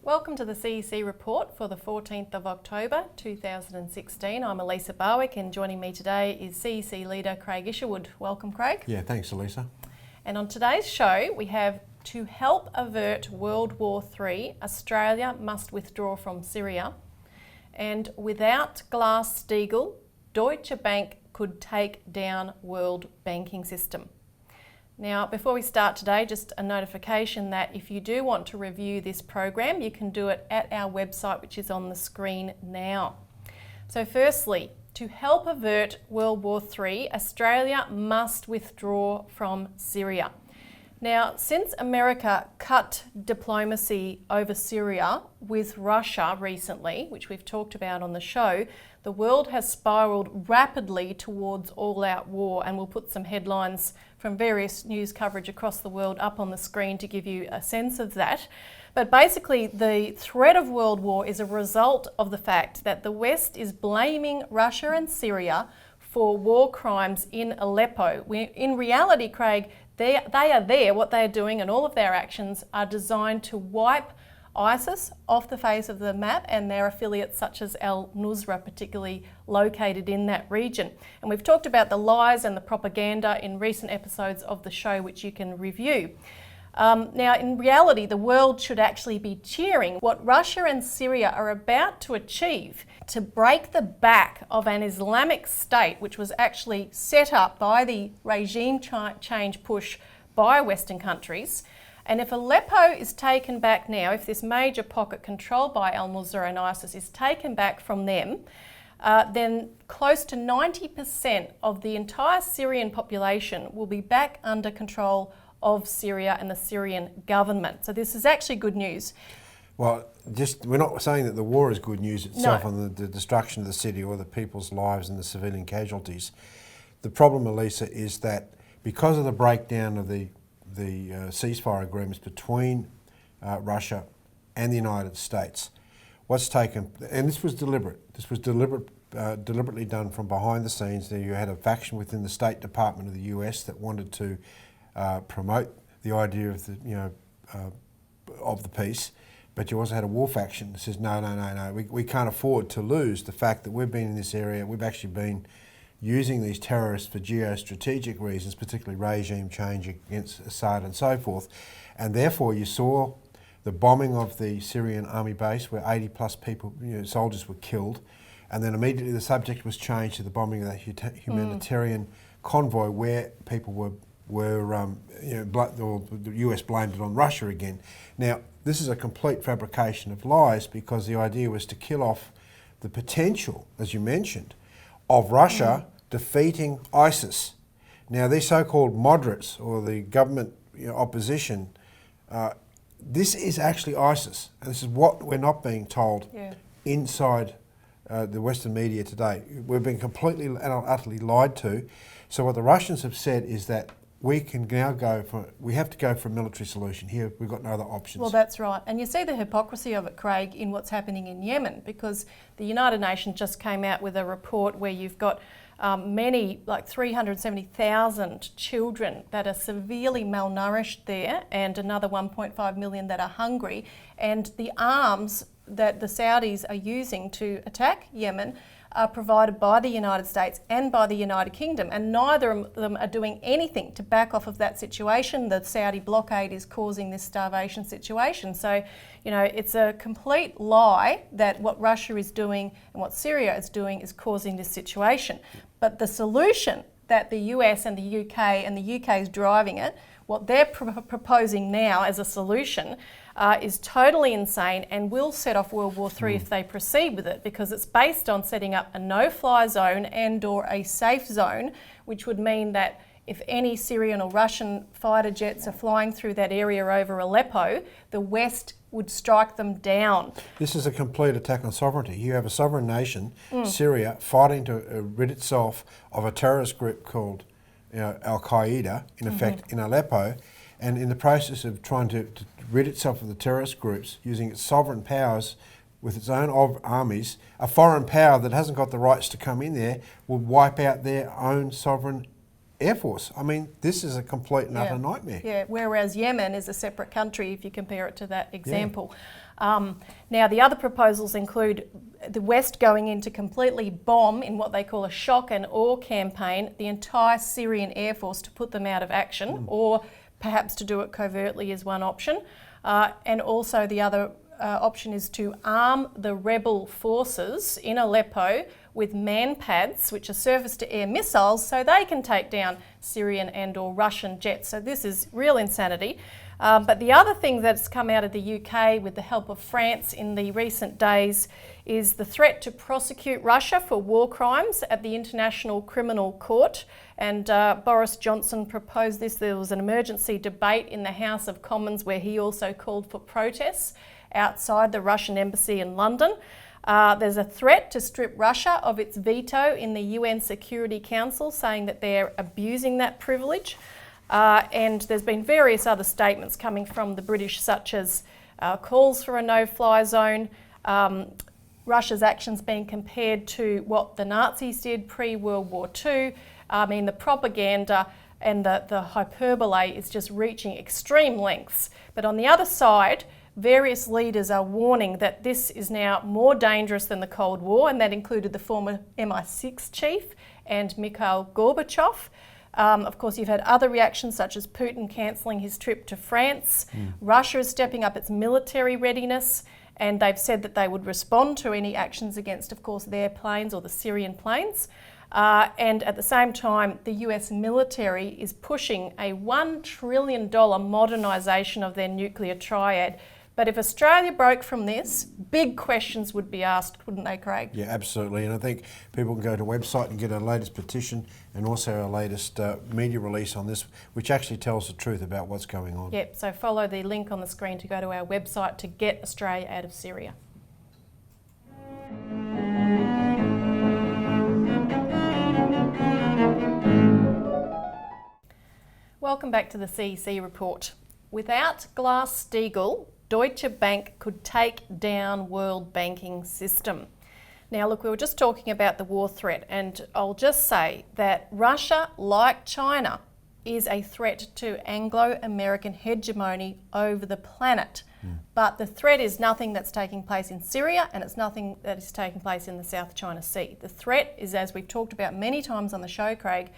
Welcome to the CEC Report for the 14th of October 2016. I'm Elisa Barwick, and joining me today is CEC leader Craig Isherwood. Welcome, Craig. Yeah, thanks, Elisa. And on today's show, we have to help avert World War III, Australia must withdraw from Syria. And without Glass-Steagall, Deutsche Bank could take down world banking system. Now, before we start today, just a notification that if you do want to review this program, you can do it at our website, which is on the screen now. So firstly, to help avert World War III, Australia must withdraw from Syria. Now, since America cut diplomacy over Syria with Russia recently, which we've talked about on the show, the world has spiralled rapidly towards all-out war, and we'll put some headlines from various news coverage across the world up on the screen to give you a sense of that. But basically, the threat of world war is a result of the fact that the West is blaming Russia and Syria for war crimes in Aleppo. In reality, Craig, they are there, what they are doing, and all of their actions are designed to wipe ISIS off the face of the map and their affiliates such as al-Nusra, particularly located in that region. And we've talked about the lies and the propaganda in recent episodes of the show, which you can review. Now, in reality, the world should actually be cheering what Russia and Syria are about to achieve to break the back of an Islamic state, which was actually set up by the regime change push by Western countries. And if Aleppo is taken back now, if this major pocket controlled by al-Nusra and ISIS is taken back from them, then close to 90% of the entire Syrian population will be back under control of Syria and the Syrian government. So this is actually good news. Well, we're not saying that the war is good news itself, No. on the destruction of the city or the people's lives and the civilian casualties. The problem, Elisa, is that because of the breakdown of the ceasefire agreements between Russia and the United States, what's taken, and this was deliberate, deliberately done from behind the scenes. There you had a faction within the State Department of the US that wanted to promote the idea of the peace, but you also had a war faction that says no, we can't afford to lose the fact that we've been in this area. We've actually been using these terrorists for geostrategic reasons, particularly regime change against Assad and so forth. And therefore you saw the bombing of the Syrian army base where 80 plus people, soldiers were killed. And then immediately the subject was changed to the bombing of that humanitarian convoy where people were the US blamed it on Russia again. Now, this is a complete fabrication of lies, because the idea was to kill off the potential, as you mentioned, of Russia defeating ISIS. Now, these so-called moderates, or the government opposition, this is actually ISIS. And this is what we're not being told inside the Western media today. We've been completely and utterly lied to. So what the Russians have said is that we have to go for a military solution. Here, we've got no other options. Well, that's right. And you see the hypocrisy of it, Craig, in what's happening in Yemen, because the United Nations just came out with a report where you've got many, like 370,000 children that are severely malnourished there, and another 1.5 million that are hungry. And the arms that the Saudis are using to attack Yemen are provided by the United States and by the United Kingdom, and neither of them are doing anything to back off of that situation. The Saudi blockade is causing this starvation situation. So, it's a complete lie that what Russia is doing and what Syria is doing is causing this situation. But the solution that the US and the UK, and the UK is driving it, what they're proposing now as a solution is totally insane and will set off World War III if they proceed with it, because it's based on setting up a no-fly zone and/or a safe zone, which would mean that if any Syrian or Russian fighter jets are flying through that area over Aleppo, the West would strike them down. This is a complete attack on sovereignty. You have a sovereign nation, Syria, fighting to rid itself of a terrorist group called Al-Qaeda, in effect, in Aleppo, and in the process of trying to rid itself of the terrorist groups, using its sovereign powers with its own armies, a foreign power that hasn't got the rights to come in there will wipe out their own sovereign Air Force. I mean, this is a complete and utter nightmare. Yeah, whereas Yemen is a separate country if you compare it to that example. Now, the other proposals include the West going in to completely bomb, in what they call a shock and awe campaign, the entire Syrian Air Force to put them out of action, or perhaps to do it covertly is one option. And also the other option is to arm the rebel forces in Aleppo with man-pads, which are surface-to-air missiles, so they can take down Syrian and or Russian jets. So this is real insanity. But the other thing that's come out of the UK with the help of France in the recent days is the threat to prosecute Russia for war crimes at the International Criminal Court. And Boris Johnson proposed this. There was an emergency debate in the House of Commons where he also called for protests outside the Russian embassy in London. There's a threat to strip Russia of its veto in the UN Security Council, saying that they're abusing that privilege. And there's been various other statements coming from the British, such as calls for a no-fly zone, Russia's actions being compared to what the Nazis did pre-World War II. I mean, the propaganda and the hyperbole is just reaching extreme lengths. But on the other side, various leaders are warning that this is now more dangerous than the Cold War, and that included the former MI6 chief and Mikhail Gorbachev. Of course, you've had other reactions, such as Putin cancelling his trip to France. Russia is stepping up its military readiness, and they've said that they would respond to any actions against, of course, their planes or the Syrian planes. And at the same time, the US military is pushing a $1 trillion modernisation of their nuclear triad. But if Australia broke from this, big questions would be asked, wouldn't they, Craig? Yeah, absolutely. And I think people can go to the website and get our latest petition and also our latest media release on this, which actually tells the truth about what's going on. Yep, so follow the link on the screen to go to our website to get Australia out of Syria. Welcome back to the CEC Report. Without Glass-Steagall, Deutsche Bank could take down world banking system. Now look, we were just talking about the war threat, and I'll just say that Russia, like China, is a threat to Anglo-American hegemony over the planet. But the threat is nothing that's taking place in Syria, and it's nothing that is taking place in the South China Sea. The threat is, as we've talked about many times on the show, Craig,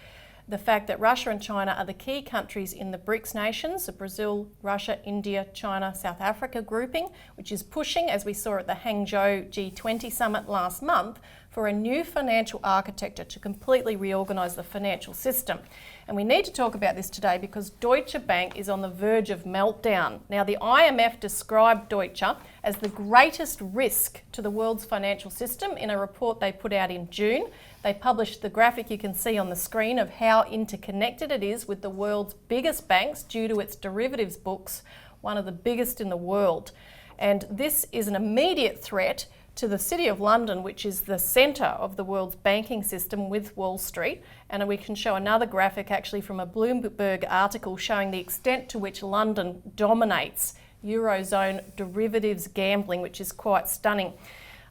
the fact that Russia and China are the key countries in the BRICS nations, the Brazil, Russia, India, China, South Africa grouping, which is pushing, as we saw at the Hangzhou G20 summit last month, for a new financial architecture to completely reorganise the financial system. And we need to talk about this today because Deutsche Bank is on the verge of meltdown. Now, the IMF described Deutsche as the greatest risk to the world's financial system in a report they put out in June. They published the graphic you can see on the screen of how interconnected it is with the world's biggest banks due to its derivatives books, one of the biggest in the world. And this is an immediate threat to the City of London, which is the centre of the world's banking system with Wall Street. And we can show another graphic actually from a Bloomberg article showing the extent to which London dominates Eurozone derivatives gambling, which is quite stunning.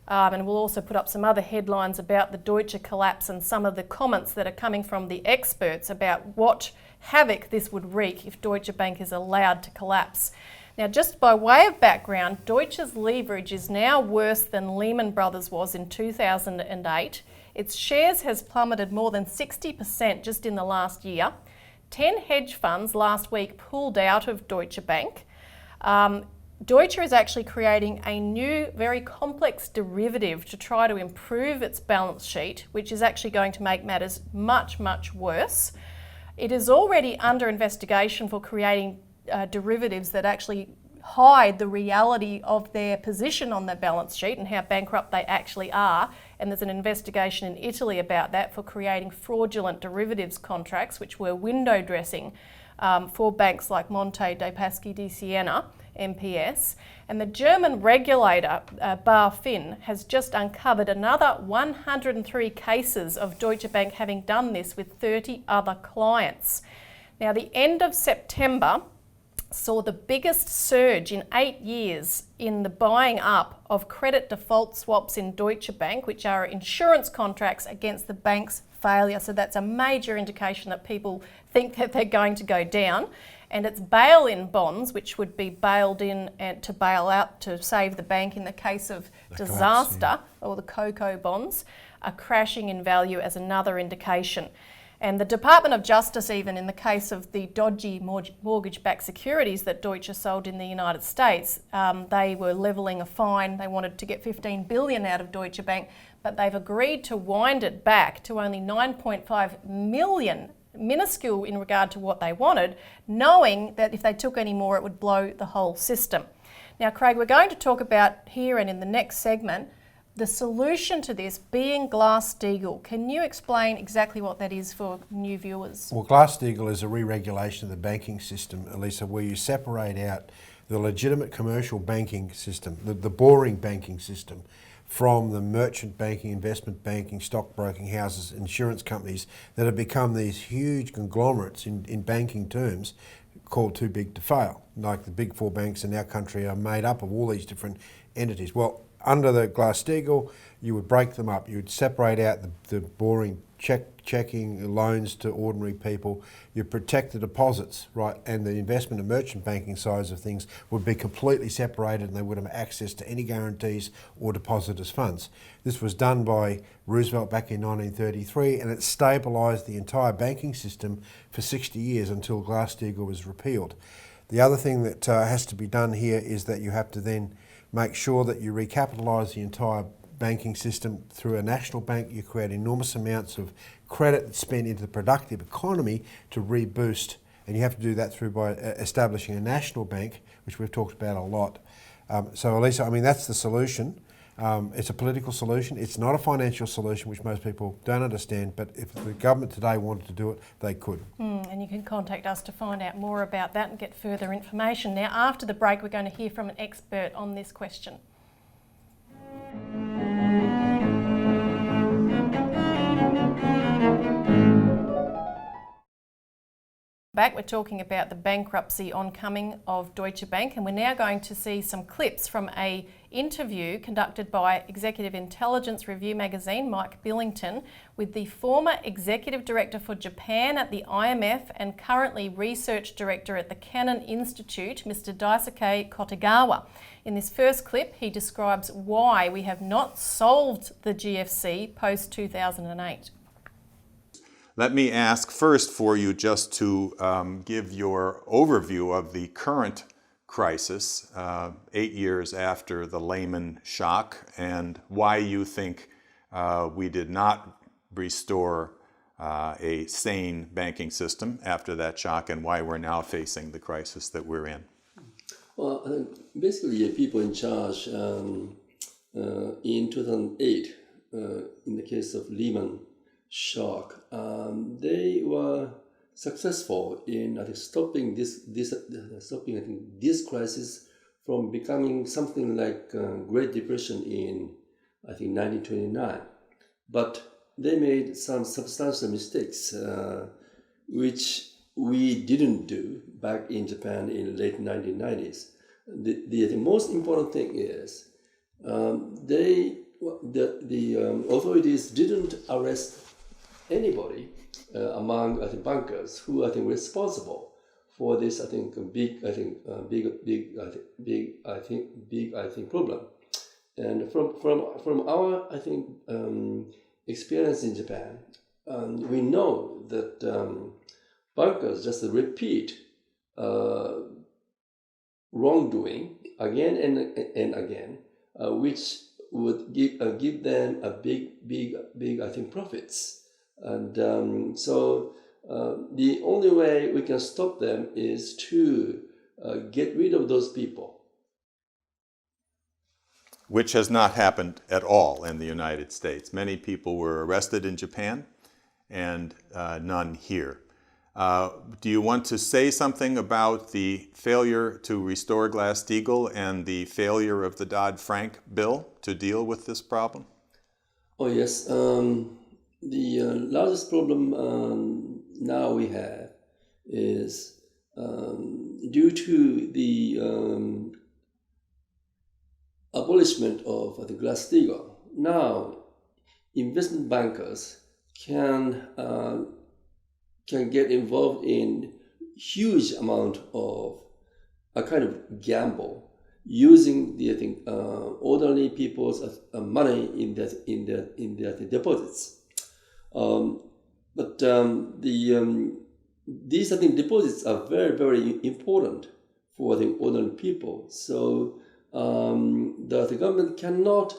And we'll also put up some other headlines about the Deutsche collapse and some of the comments that are coming from the experts about what havoc this would wreak if Deutsche Bank is allowed to collapse. Now, just by way of background, Deutsche's leverage is now worse than Lehman Brothers was in 2008. Its shares has plummeted more than 60% just in the last year. 10 hedge funds last week pulled out of Deutsche Bank. Deutsche is actually creating a new, very complex derivative to try to improve its balance sheet, which is actually going to make matters much, much worse. It is already under investigation for creating derivatives that actually hide the reality of their position on the balance sheet and how bankrupt they actually are. And there's an investigation in Italy about that for creating fraudulent derivatives contracts, which were window dressing for banks like Monte dei Paschi di Siena, MPS. And the German regulator, BaFin, has just uncovered another 103 cases of Deutsche Bank having done this with 30 other clients. Now, the end of September, saw the biggest surge in 8 years in the buying up of credit default swaps in Deutsche Bank, which are insurance contracts against the bank's failure. So that's a major indication that people think that they're going to go down. And it's bail-in bonds, which would be bailed in and to bail out to save the bank in the case of disaster, or the COCO bonds, are crashing in value as another indication. And the Department of Justice, even in the case of the dodgy mortgage-backed securities that Deutsche sold in the United States, they were levelling a fine. They wanted to get $15 billion out of Deutsche Bank, but they've agreed to wind it back to only $9.5 million, minuscule in regard to what they wanted, knowing that if they took any more, it would blow the whole system. Now, Craig, we're going to talk about here and in the next segment the solution to this being Glass-Steagall. Can you explain exactly what that is for new viewers? Well, Glass-Steagall is a re-regulation of the banking system, Elisa, where you separate out the legitimate commercial banking system, the boring banking system, from the merchant banking, investment banking, stockbroking houses, insurance companies that have become these huge conglomerates in banking terms called too big to fail. Like the big four banks in our country are made up of all these different entities. Well, under the Glass-Steagall, you would break them up. You would separate out the boring checking loans to ordinary people. You protect the deposits, right? And the investment and merchant banking sides of things would be completely separated, and they would have access to any guarantees or depositors' funds. This was done by Roosevelt back in 1933, and it stabilised the entire banking system for 60 years until Glass-Steagall was repealed. The other thing that has to be done here is that you have to then make sure that you recapitalise the entire banking system through a national bank. You create enormous amounts of credit that's spent into the productive economy to reboost, and you have to do that through by establishing a national bank, which we've talked about a lot. So Elisa, I mean, that's the solution. It's a political solution. It's not a financial solution, which most people don't understand, but if the government today wanted to do it, they could. And you can contact us to find out more about that and get further information. Now, after the break, we're going to hear from an expert on this question. Back, we're talking about the bankruptcy oncoming of Deutsche Bank, and we're now going to see some clips from an interview conducted by Executive Intelligence Review magazine, Mike Billington, with the former Executive Director for Japan at the IMF and currently Research Director at the Kennan Institute, Mr. Daisuke Kotegawa. In this first clip, he describes why we have not solved the GFC post-2008. Let me ask first for you just to give your overview of the current crisis, 8 years after the Lehman shock, and why you think we did not restore a sane banking system after that shock, and why we're now facing the crisis that we're in. Well, basically, people in charge in 2008, in the case of Lehman shock, they were successful in stopping this crisis from becoming something like Great Depression in 1929. But they made some substantial mistakes, which we didn't do back in Japan in late 1990s. The most important thing is the authorities didn't arrest anybody among bankers who responsible for this big problem. And from our experience in Japan, we know that bankers just repeat wrongdoing again and again, which would give them a big profits. And so the only way we can stop them is to get rid of those people. Which has not happened at all in the United States. Many people were arrested in Japan and none here. Do you want to say something about the failure to restore Glass-Steagall and the failure of the Dodd-Frank bill to deal with this problem? Oh yes. The largest problem now we have is due to the abolishment of the Glass-Steagall, now investment bankers can get involved in huge amount of a kind of gamble using the ordinary people's money in their deposits. These deposits are very, very important for the ordinary people. So the government cannot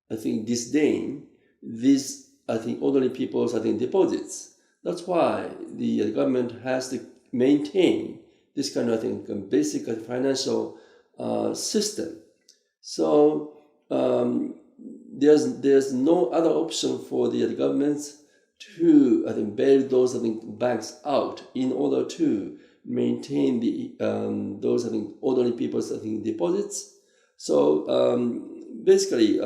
disdain these ordinary people's deposits. That's why the government has to maintain this kind of basic financial system. So there's no other option for the governments to bail those banks out in order to maintain those ordinary people's deposits. So basically,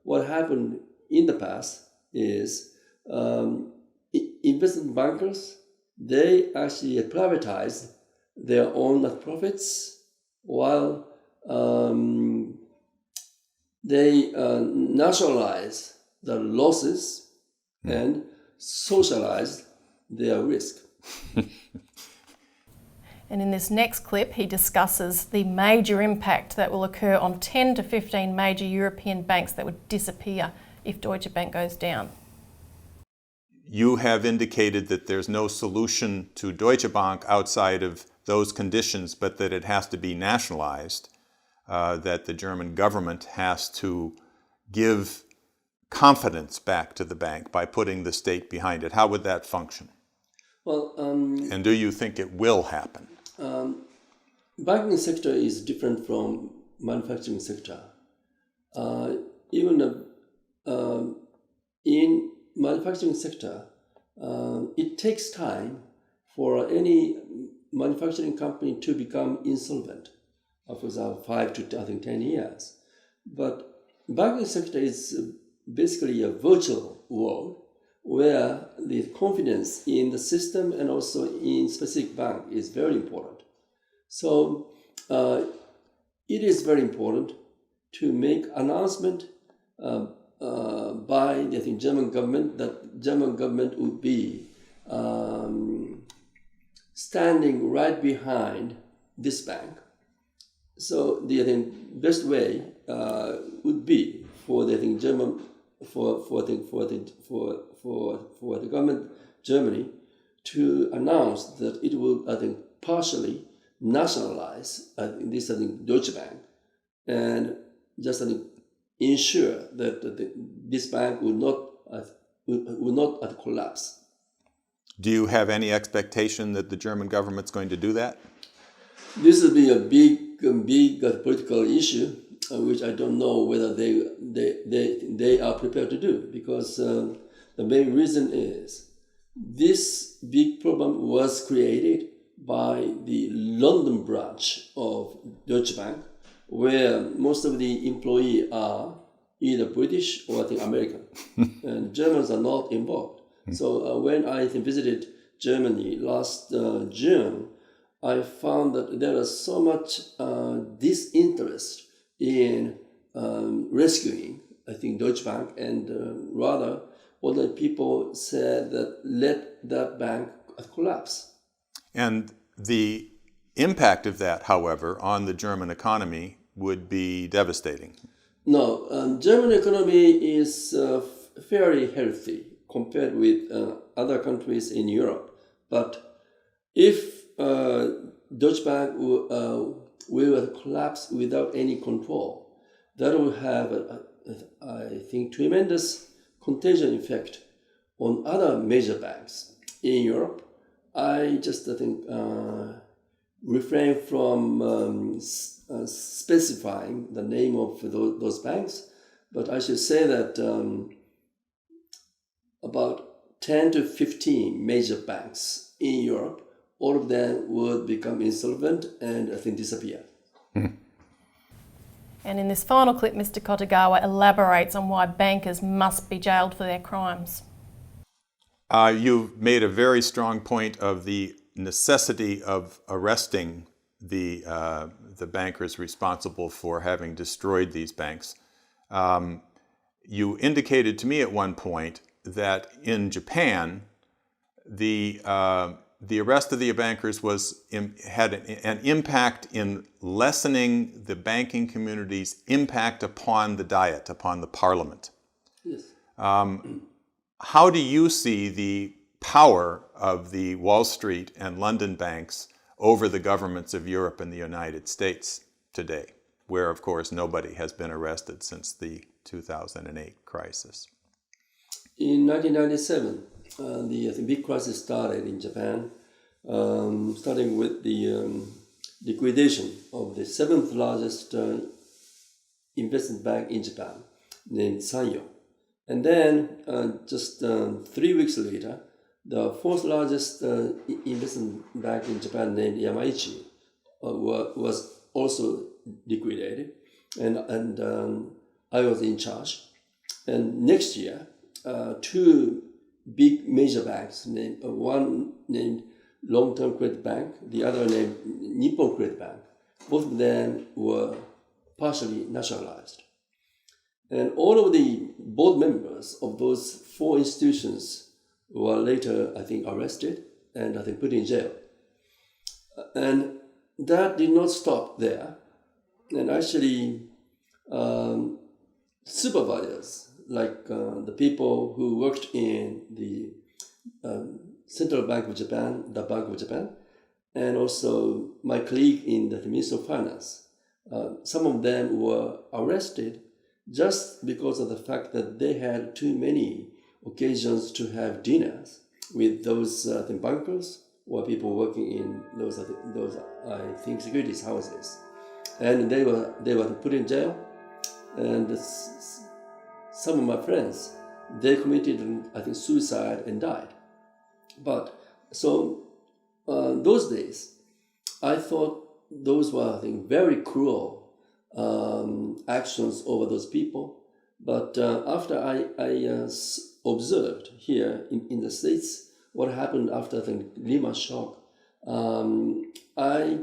what happened in the past is investment bankers, they actually privatized their own profits while they nationalized the losses and socialized their risk. And in this next clip, he discusses the major impact that will occur on 10 to 15 major European banks that would disappear if Deutsche Bank goes down. You have indicated that there's no solution to Deutsche Bank outside of those conditions, but that it has to be nationalized, that the German government has to give confidence back to the bank by putting the state behind it. How would that function? Well, and do you think it will happen? Banking sector is different from manufacturing sector. Even in manufacturing sector, it takes time for any manufacturing company to become insolvent. For example, 5 to 10 years. But banking sector is basically a virtual world where the confidence in the system and also in specific bank is very important. So it is very important to make announcement by the German government that German government would be standing right behind this bank. So the best way would be for the German for the government Germany to announce that it will partially nationalize this Deutsche Bank and just ensure that this bank will not collapse. Do you have any expectation that the German government's going to do that? This will be a big political issue, which I don't know whether they are prepared to do, because the main reason is this big problem was created by the London branch of Deutsche Bank, where most of the employees are either British or American, and Germans are not involved. So when I visited Germany last June, I found that there was so much disinterest in rescuing, Deutsche Bank, and rather other people said that let that bank collapse. And the impact of that, however, on the German economy would be devastating. No, German economy is fairly healthy compared with other countries in Europe. But if Deutsche Bank will collapse without any control, that will have, tremendous contagion effect on other major banks in Europe. I just refrain from specifying the name of those banks, but I should say that about 10 to 15 major banks in Europe, all of them would become insolvent and disappear. And in this final clip, Mr. Kotagawa elaborates on why bankers must be jailed for their crimes. You've made a very strong point of the necessity of arresting the bankers responsible for having destroyed these banks. You indicated to me at one point that in Japan, the arrest of the bankers had an impact in lessening the banking community's impact upon the Diet, upon the Parliament. Yes. How do you see the power of the Wall Street and London banks over the governments of Europe and the United States today, where, of course, nobody has been arrested since the 2008 crisis? In 1997, the big crisis started in Japan, starting with the liquidation of the seventh largest investment bank in Japan, named Sanyo. And then just 3 weeks later, the fourth largest investment bank in Japan, named Yamaichi, was also liquidated, and I was in charge. And next year, two big major banks, one named Long-Term Credit Bank, the other named Nippon Credit Bank, both of them were partially nationalized. And all of the board members of those four institutions were later, I think, arrested and I think put in jail. And that did not stop there. And actually, supervisors, like the people who worked in the Central Bank of Japan, the Bank of Japan, and also my colleague in the Ministry of Finance, some of them were arrested just because of the fact that they had too many occasions to have dinners with those bankers or people working in those I think securities houses, and they were put in jail. And some of my friends, they committed, I think, suicide and died. But so those days, I thought those were, I think, very cruel actions over those people. But after I observed here in the States what happened after the Lehman shock, I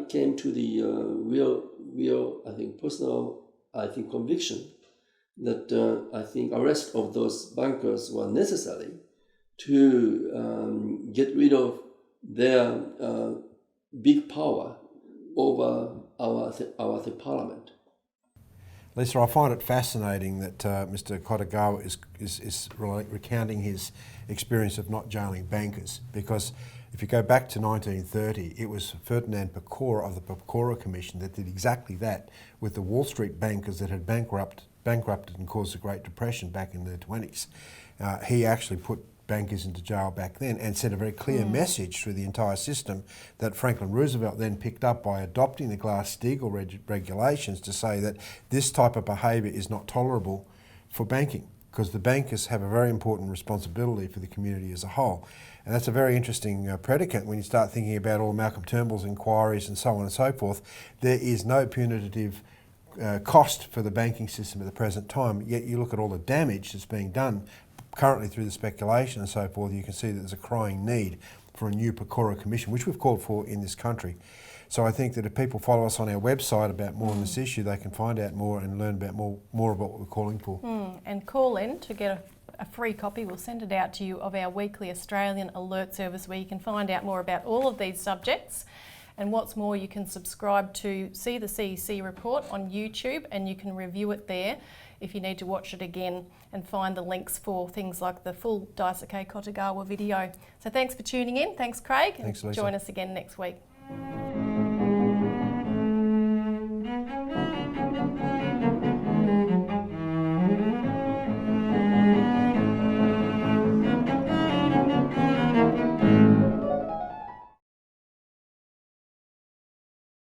came to the real I think personal conviction that I think arrest of those bankers were necessary to get rid of their big power over our parliament. Lisa, I find it fascinating that Mr. Kotagawa is recounting his experience of not jailing bankers, because if you go back to 1930, it was Ferdinand Pecora of the Pecora Commission that did exactly that with the Wall Street bankers that had bankrupted and caused the Great Depression back in the 20s. He actually put bankers into jail back then and sent a very clear message through the entire system that Franklin Roosevelt then picked up by adopting the Glass-Steagall regulations to say that this type of behaviour is not tolerable for banking, because the bankers have a very important responsibility for the community as a whole. And that's a very interesting predicate when you start thinking about all Malcolm Turnbull's inquiries and so on and so forth. There is no punitive cost for the banking system at the present time, yet you look at all the damage that's being done currently through the speculation and so forth, you can see that there's a crying need for a new Pecora Commission, which we've called for in this country. So I think that if people follow us on our website about more on this issue, they can find out more and learn about more about what we're calling for. And call in to get a free copy. We'll send it out to you of our weekly Australian alert service, where you can find out more about all of these subjects. And what's more, you can subscribe to see the CEC Report on YouTube, and you can review it there if you need to watch it again and find the links for things like the full Daisuke Kotagawa video. So thanks for tuning in. Thanks, Craig. Thanks, Lisa. Join us again next week.